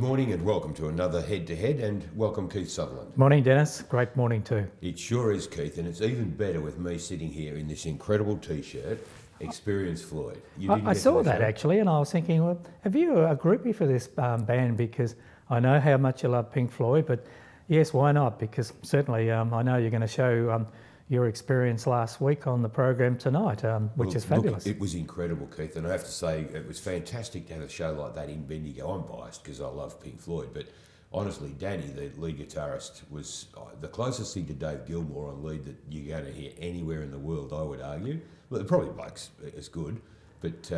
morning and welcome to another Head2Head, and welcome Keith Sutherland. Morning Dennis, great morning too. It sure is, Keith, and it's even better with me sitting here in this incredible t-shirt, Experience Floyd. I saw that actually, and I was thinking, well, have you a groupie for this band? Because I know how much you love Pink Floyd, but yes, why not? Because certainly I know you're going to show your experience last week on the program tonight, which is fabulous. Look, it was incredible, Keith, and I have to say it was fantastic to have a show like that in Bendigo. I'm biased because I love Pink Floyd, but honestly, Danny, the lead guitarist, was the closest thing to Dave Gilmour on lead that you're going to hear anywhere in the world, I would argue. Well, probably Blake's as good, but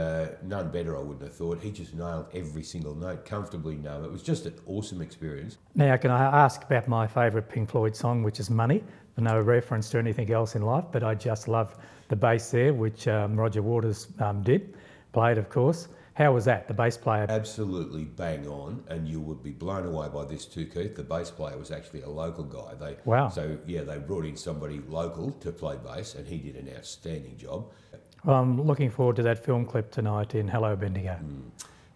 none better, I wouldn't have thought. He just nailed every single note, comfortably nailed it. It was just an awesome experience. Now, can I ask about my favourite Pink Floyd song, which is Money? No reference to anything else in life, but I just love the bass there, which Roger Waters played, of course. How was that, the bass player? Absolutely bang on, and you would be blown away by this too, Keith. The bass player was actually a local guy. Wow. So, yeah, they brought in somebody local to play bass, and he did an outstanding job. Well, I'm looking forward to that film clip tonight in Hello Bendigo.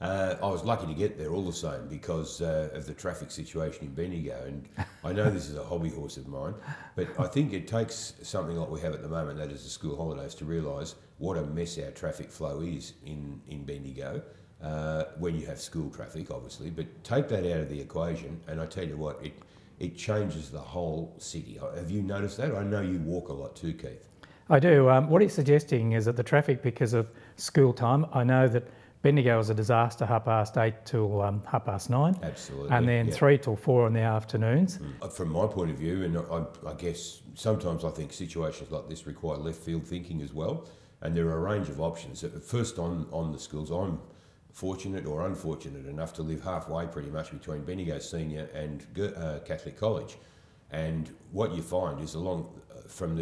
I was lucky to get there all the same because of the traffic situation in Bendigo, and I know this is a hobby horse of mine, but I think it takes something like we have at the moment, that is the school holidays, to realise what a mess our traffic flow is in Bendigo when you have school traffic, obviously, but take that out of the equation and I tell you what, it changes the whole city. Have you noticed that? I know you walk a lot too, Keith. I do. What he's suggesting is that the traffic, because of school time, I know that Bendigo was a disaster, 8:30 till 9:30. Absolutely. And then 3 till 4 in the afternoons. From my point of view, and I guess sometimes I think situations like this require left field thinking as well, and there are a range of options. First on the schools, I'm fortunate or unfortunate enough to live halfway pretty much between Bendigo Senior and Catholic College. And what you find is along from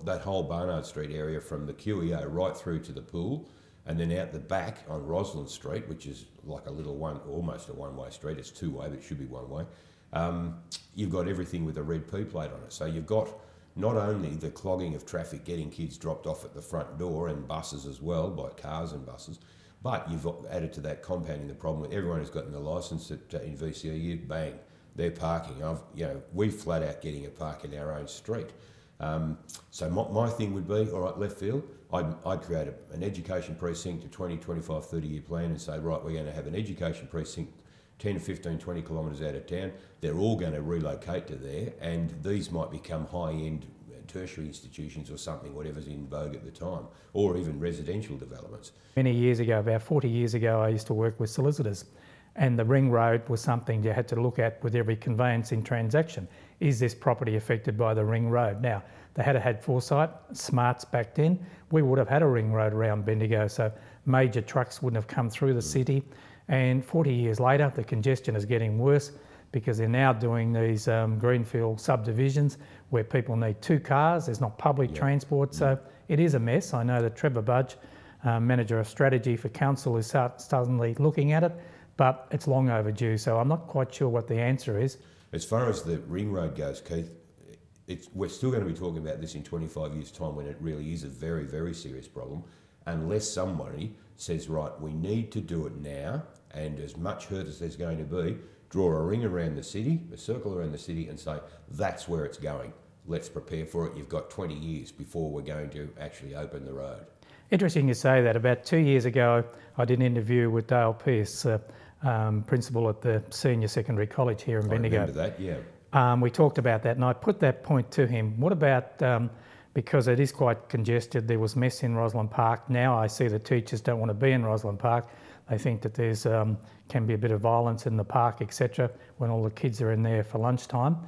that whole Barnard Street area, from the QEO right through to the pool, and then out the back on Roslyn Street, which is like a little almost a one-way street. It's two-way, but it should be one-way. You've got everything with a red P plate on it. So you've got not only the clogging of traffic, getting kids dropped off at the front door, and buses as well, by cars and buses, but you've got added to that, compounding the problem with everyone who's gotten the licence in VCU, bang, they're parking. We flat out getting a park in our own street. So my thing would be, all right, left field, I'd create an education precinct, a 20, 25, 30-year plan and say, right, we're going to have an education precinct 10, 15, 20 kilometres out of town. They're all going to relocate to there, and these might become high-end tertiary institutions or something, whatever's in vogue at the time, or even residential developments. Many years ago, about 40 years ago, I used to work with solicitors, and the ring road was something you had to look at with every conveyancing transaction. Is this property affected by the ring road? Now, they had foresight, smarts back then. We would have had a ring road around Bendigo, so major trucks wouldn't have come through the city. And 40 years later, the congestion is getting worse because they're now doing these greenfield subdivisions where people need 2 cars. There's not public transport, so it is a mess. I know that Trevor Budge, Manager of Strategy for Council, is suddenly looking at it, but it's long overdue, so I'm not quite sure what the answer is. As far as the ring road goes, Keith, we're still going to be talking about this in 25 years' time when it really is a very, very serious problem, unless somebody says, right, we need to do it now, and as much hurt as there's going to be, draw a ring around the city, a circle around the city, and say, that's where it's going. Let's prepare for it. You've got 20 years before we're going to actually open the road. Interesting you say that. About 2 years ago, I did an interview with Dale Pearce, principal at the Senior Secondary College here in Bendigo. I remember that, yeah. We talked about that, and I put that point to him. What about, because it is quite congested, there was mess in Roslyn Park. Now I see the teachers don't want to be in Roslyn Park. They think that there's can be a bit of violence in the park, etc., when all the kids are in there for lunchtime.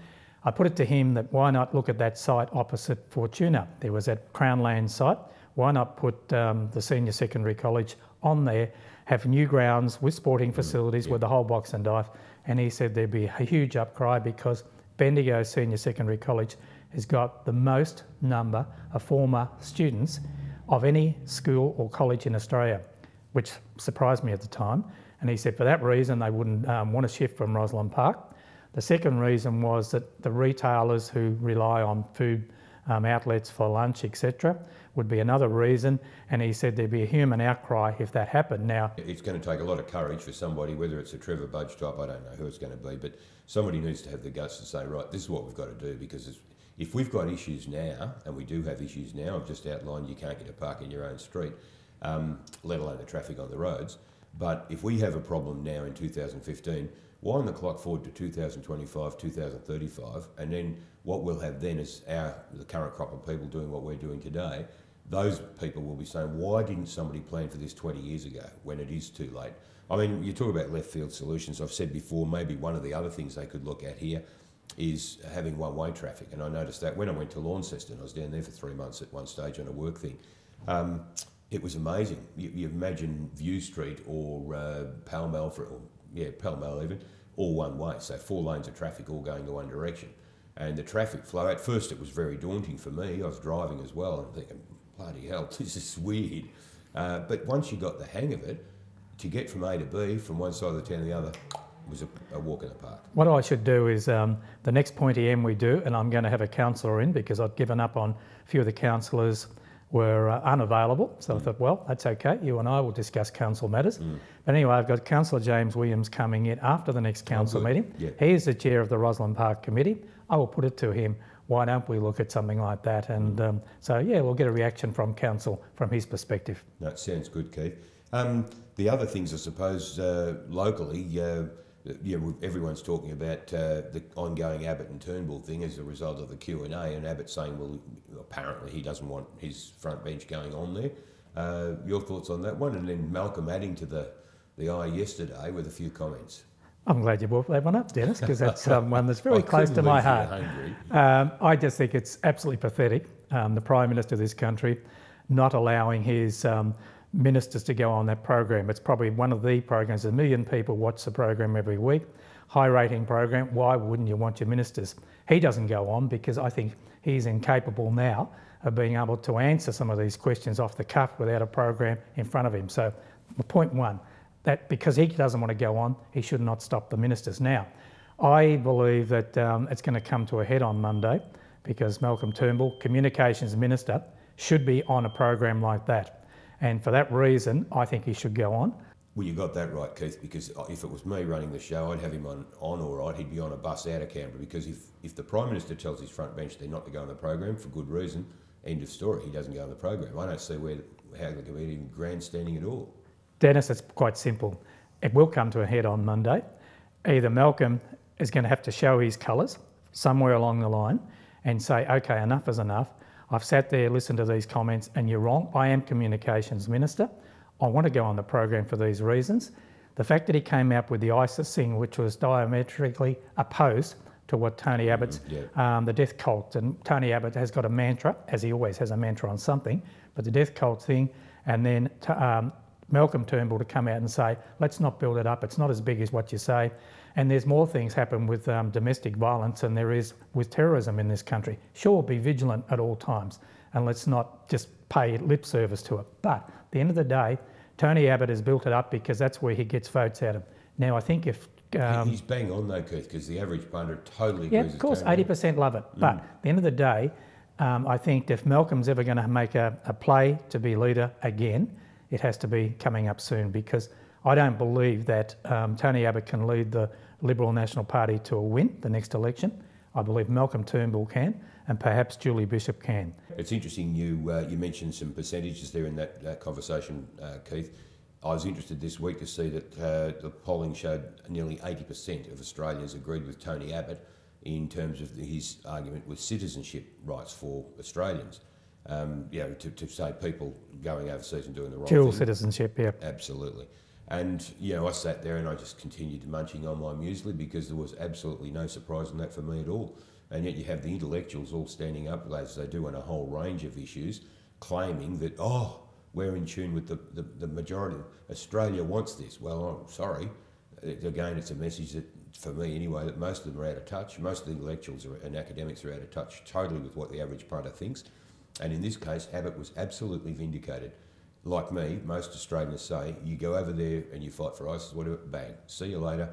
I put it to him that why not look at that site opposite Fortuna? There was that Crownland site. Why not put the Senior Secondary College on there, have new grounds with sporting facilities with the whole box and dive? And he said there'd be a huge outcry because Bendigo Senior Secondary College has got the most number of former students of any school or college in Australia, which surprised me at the time. And he said for that reason they wouldn't want to shift from Roslyn Park. The second reason was that the retailers who rely on food outlets for lunch, etc., would be another reason, and he said there'd be a human outcry if that happened. Now, it's going to take a lot of courage for somebody, whether it's a Trevor Budge type, I don't know who it's going to be, but somebody needs to have the guts to say, right, this is what we've got to do, because if we've got issues now, and we do have issues now, I've just outlined you can't get a park in your own street, let alone the traffic on the roads, but if we have a problem now in 2015, wind the clock forward to 2025, 2035, and then what we'll have then is the current crop of people doing what we're doing today. Those people will be saying, why didn't somebody plan for this 20 years ago when it is too late? I mean, you talk about left field solutions. I've said before, maybe one of the other things they could look at here is having one-way traffic. And I noticed that when I went to Launceston, I was down there for 3 months at one stage on a work thing. It was amazing. You imagine View Street or Pall Mall, Pall Mall even, all one way. So 4 lanes of traffic all going to one direction. And the traffic flow, at first it was very daunting for me. I was driving as well and thinking, bloody hell, this is weird. But once you got the hang of it, to get from A to B, from one side of the town to the other, was a walk in the park. What I should do is the next pointy M we do, and I'm going to have a councillor in because I've given up on a few of the councillors were unavailable. So I thought, well, that's okay. You and I will discuss council matters. But anyway, I've got Councillor James Williams coming in after the next council meeting. Yeah. He is the chair of the Roslyn Park Committee. I will put it to him. Why don't we look at something like that? And so, yeah, we'll get a reaction from council from his perspective. That sounds good, Keith. The other things, I suppose, locally, everyone's talking about the ongoing Abbott and Turnbull thing as a result of the Q&A, and Abbott saying, well, apparently he doesn't want his front bench going on there. Your thoughts on that one? And then Malcolm adding to the eye yesterday with a few comments. I'm glad you brought that one up, Dennis, because that's one that's very close to my heart. I just think it's absolutely pathetic, the Prime Minister of this country not allowing his ministers to go on that program. It's probably one of the programs, 1 million people watch the program every week, high rating program. Why wouldn't you want your ministers? He doesn't go on because I think he's incapable now of being able to answer some of these questions off the cuff without a program in front of him. So point one, that because he doesn't want to go on, he should not stop the ministers. Now, I believe that it's going to come to a head on Monday because Malcolm Turnbull, Communications Minister, should be on a program like that. And for that reason, I think he should go on. Well, you got that right, Keith, because if it was me running the show, I'd have him on all right. He'd be on a bus out of Canberra, because if the Prime Minister tells his front bench they're not to go on the program for good reason, end of story, he doesn't go on the program. I don't see how they can be even grandstanding at all. Dennis, it's quite simple. It will come to a head on Monday. Either Malcolm is going to have to show his colours somewhere along the line and say, okay, enough is enough. I've sat there, listened to these comments, and you're wrong. I am Communications Minister. I want to go on the program for these reasons. The fact that he came out with the ISIS thing, which was diametrically opposed to what Tony Abbott's, the death cult, and Tony Abbott has got a mantra, as he always has a mantra on something, but the death cult thing, and then Malcolm Turnbull to come out and say, let's not build it up, it's not as big as what you say. And there's more things happen with domestic violence than there is with terrorism in this country. Sure, be vigilant at all times, and let's not just pay lip service to it. But at the end of the day, Tony Abbott has built it up because that's where he gets votes out of. Now, I think if... he's bang on though, Keith, because the average punter totally agrees. Yeah, of course, 80% love it. But at the end of the day, I think if Malcolm's ever going to make a play to be leader again, it has to be coming up soon, because I don't believe that Tony Abbott can lead the Liberal National Party to a win the next election. I believe Malcolm Turnbull can, and perhaps Julie Bishop can. It's interesting you mentioned some percentages there in that conversation, Keith. I was interested this week to see that the polling showed nearly 80% of Australians agreed with Tony Abbott in terms of his argument with citizenship rights for Australians. To say people going overseas and doing the right thing. Dual citizenship, yeah. Absolutely. And, I sat there and I just continued munching on my muesli, because there was absolutely no surprise in that for me at all. And yet you have the intellectuals all standing up, as they do on a whole range of issues, claiming that, we're in tune with the majority. Australia wants this. Well, I'm sorry. Again, it's a message that, for me anyway, that most of them are out of touch. Most of the intellectuals and academics are out of touch totally with what the average punter thinks. And in this case, Abbott was absolutely vindicated. Like me, most Australians say, you go over there and you fight for ISIS, whatever, bang, see you later.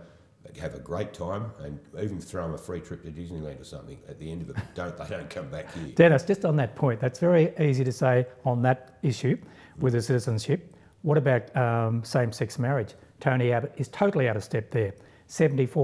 have a great time, and even throw them a free trip to Disneyland or something at the end of it. They don't come back here. Dennis, just on that point, that's very easy to say on that issue with the citizenship. What about same-sex marriage? Tony Abbott is totally out of step there. 74%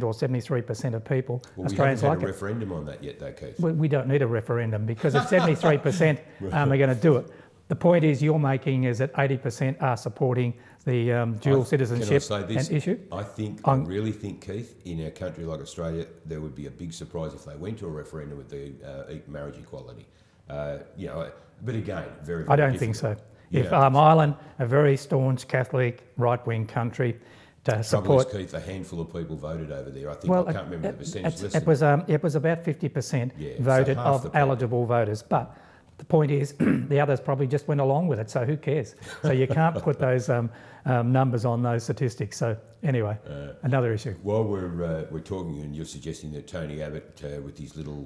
or 73% of people, Australians we haven't like had a referendum on that yet, though, Keith. We don't need a referendum, because if 73% are going to do it, the point is you're making is that 80% are supporting the dual citizenship and issue. I really think, Keith, in a country like Australia, there would be a big surprise if they went to a referendum with the marriage equality. But again, very, very I don't difficult. think so. If Ireland, a very staunch Catholic right-wing country, to support. Trouble is, Keith, a handful of people voted over there. I think I can't remember the percentage. It was about 50% voted so of eligible voters, but the point is the others probably just went along with it. So who cares? So you can't put those numbers on those statistics. So anyway, another issue. While we're talking, and you're suggesting that Tony Abbott, with his little,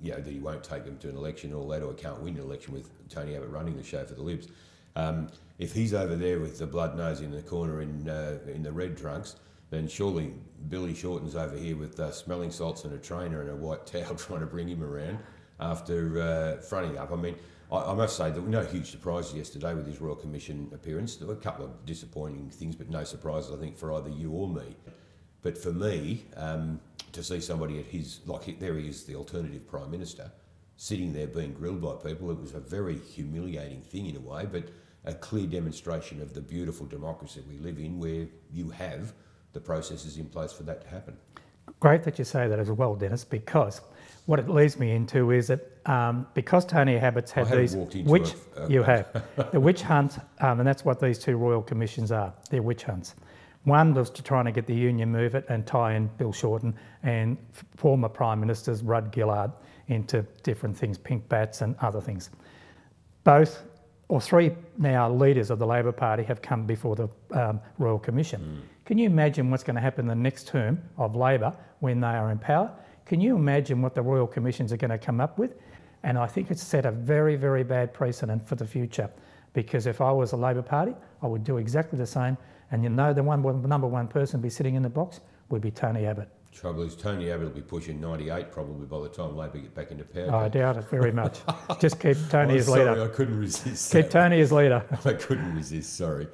that he won't take them to an election, all that, or can't win an election with Tony Abbott running the show for the Libs. If he's over there with the blood nose in the corner in the red trunks, then surely Billy Shorten's over here with smelling salts and a trainer and a white towel trying to bring him around after fronting up. I mean, I must say there were no huge surprises yesterday with his Royal Commission appearance. There were a couple of disappointing things, but no surprises, I think, for either you or me. But for me, to see somebody at his, there he is, the alternative Prime Minister, sitting there being grilled by people, it was a very humiliating thing in a way, but a clear demonstration of the beautiful democracy we live in, where you have the processes in place for that to happen. Great that you say that as well, Dennis, because what it leads me into is that because Tony Abbott's had these, which you have, the witch hunt, and that's what these two royal commissions are, they're witch hunts. One was to try and get the union move it and tie in Bill Shorten and former Prime Ministers Rudd Gillard into different things, pink bats and other things. Both or three now leaders of the Labor Party have come before the Royal Commission. Can you imagine what's going to happen in the next term of Labor when they are in power? Can you imagine what the Royal Commissions are going to come up with? And I think it's set a very, very bad precedent for the future, because if I was a Labor Party, I would do exactly the same. And the number one person to be sitting in the box would be Tony Abbott. Trouble is, Tony Abbott will be pushing 98 probably by the time Labor get back into power. I doubt it very much. Just keep Tony as leader. Sorry, I couldn't resist. Keep Tony as leader. I couldn't resist, sorry.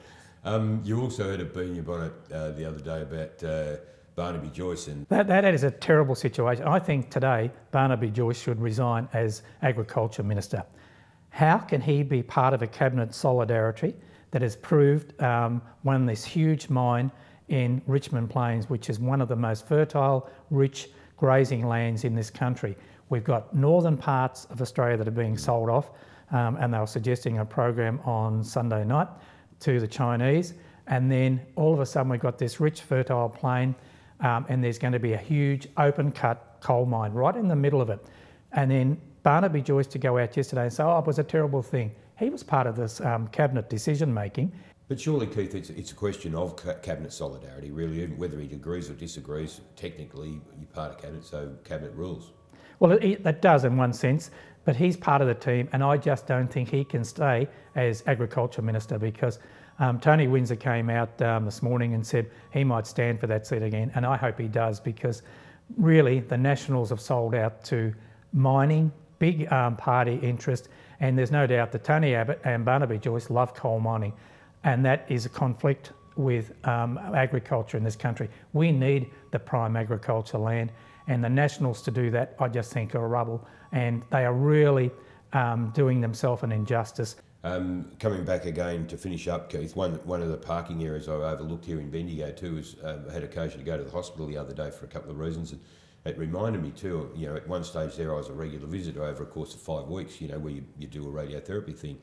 You also heard a bee in your bonnet the other day about Barnaby Joyce. And that is a terrible situation. I think today Barnaby Joyce should resign as Agriculture Minister. How can he be part of a cabinet solidarity that has proved won this huge mine in Richmond Plains, which is one of the most fertile, rich grazing lands in this country? We've got northern parts of Australia that are being sold off, and they were suggesting a program on Sunday night to the Chinese, and then all of a sudden we've got this rich, fertile plain, and there's going to be a huge open-cut coal mine right in the middle of it. And then Barnaby Joyce to go out yesterday and say, oh, it was a terrible thing. He was part of this cabinet decision-making. But surely, Keith, it's a question of cabinet solidarity, really, whether he agrees or disagrees. Technically, you're part of cabinet, so cabinet rules. Well, that does in one sense, but he's part of the team, and I just don't think he can stay as Agriculture Minister, because Tony Windsor came out this morning and said he might stand for that seat again, and I hope he does, because really the Nationals have sold out to mining, big party interest, and there's no doubt that Tony Abbott and Barnaby Joyce love coal mining. And that is a conflict with agriculture in this country. We need the prime agriculture land, and the Nationals to do that, I just think, are rubble, and they are really doing themselves an injustice. Coming back again to finish up, Keith, one of the parking areas I overlooked here in Bendigo too is I had occasion to go to the hospital the other day for a couple of reasons, and it reminded me too, at one stage there I was a regular visitor over a course of 5 weeks, where you do a radiotherapy thing.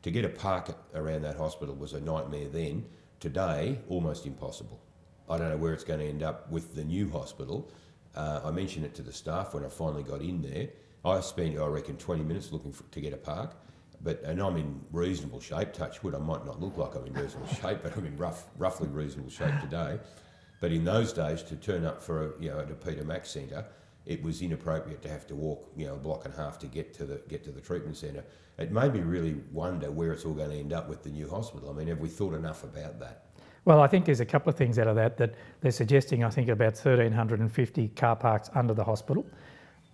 To get a park around that hospital was a nightmare then. Today, almost impossible. I don't know where it's going to end up with the new hospital. I mentioned it to the staff when I finally got in there. I spent, I reckon, 20 minutes looking to get a park, and I'm in reasonable shape, touch wood. I might not look like I'm in reasonable shape, but I'm in roughly reasonable shape today. But in those days, to turn up for at a Peter Mac Centre, it was inappropriate to have to walk, a block and a half to get to the treatment centre. It made me really wonder where it's all going to end up with the new hospital. I mean, have we thought enough about that? Well, I think there's a couple of things out of that they're suggesting, I think, about 1,350 car parks under the hospital.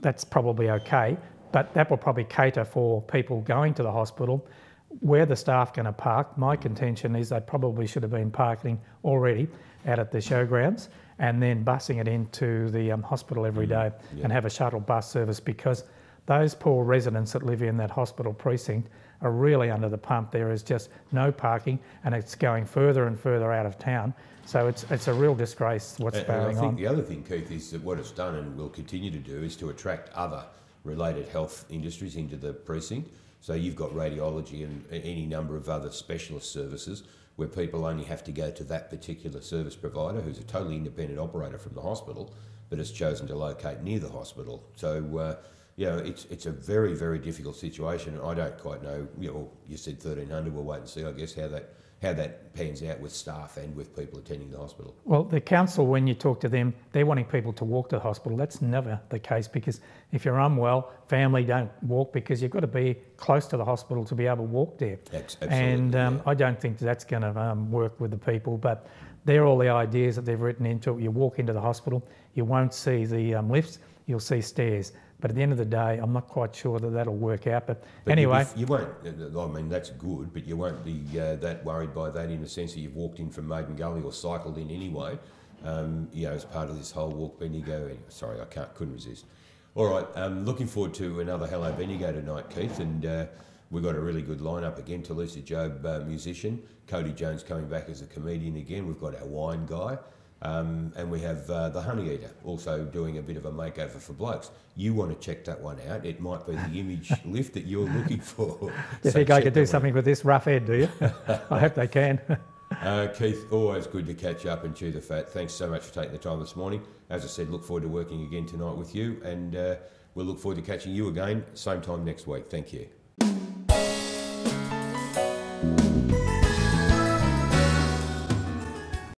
That's probably okay, but that will probably cater for people going to the hospital. Where the staff going to park, my contention is they probably should have been parking already out at the showgrounds and then busing it into the hospital every day and have a shuttle bus service, because those poor residents that live in that hospital precinct are really under the pump. There is just no parking and it's going further and further out of town. So it's a real disgrace what's going on. I think the other thing, Keith, is that what it's done and will continue to do is to attract other related health industries into the precinct. So you've got radiology and any number of other specialist services where people only have to go to that particular service provider, who's a totally independent operator from the hospital, but has chosen to locate near the hospital. So, it's a very, very difficult situation. I don't quite know, you said 1,300, we'll wait and see, I guess, how that pans out with staff and with people attending the hospital. Well, the council, when you talk to them, they're wanting people to walk to the hospital. That's never the case, because if you're unwell, family don't walk, because you've got to be close to the hospital to be able to walk there. Absolutely, and I don't think that's going to work with the people, but they're all the ideas that they've written into it. You walk into the hospital, you won't see the lifts, you'll see stairs. But at the end of the day, I'm not quite sure that that'll work out. But anyway... You won't, I mean, that's good, but you won't be that worried by that in the sense that you've walked in from Maiden Gully or cycled in anyway, as part of this whole Walk Bendigo. Sorry, couldn't resist. All right, looking forward to another Hello Bendigo tonight, Keith, and we've got a really good lineup again. Talisa Job, musician. Cody Jones coming back as a comedian again. We've got our wine guy. And we have the Honey Eater also doing a bit of a makeover for blokes. You want to check that one out. It might be the image lift that you're looking for. You think I could do something with this rough head, do you? I hope they can. Keith, always good to catch up and chew the fat. Thanks so much for taking the time this morning. As I said, look forward to working again tonight with you, and we'll look forward to catching you again same time next week. Thank you.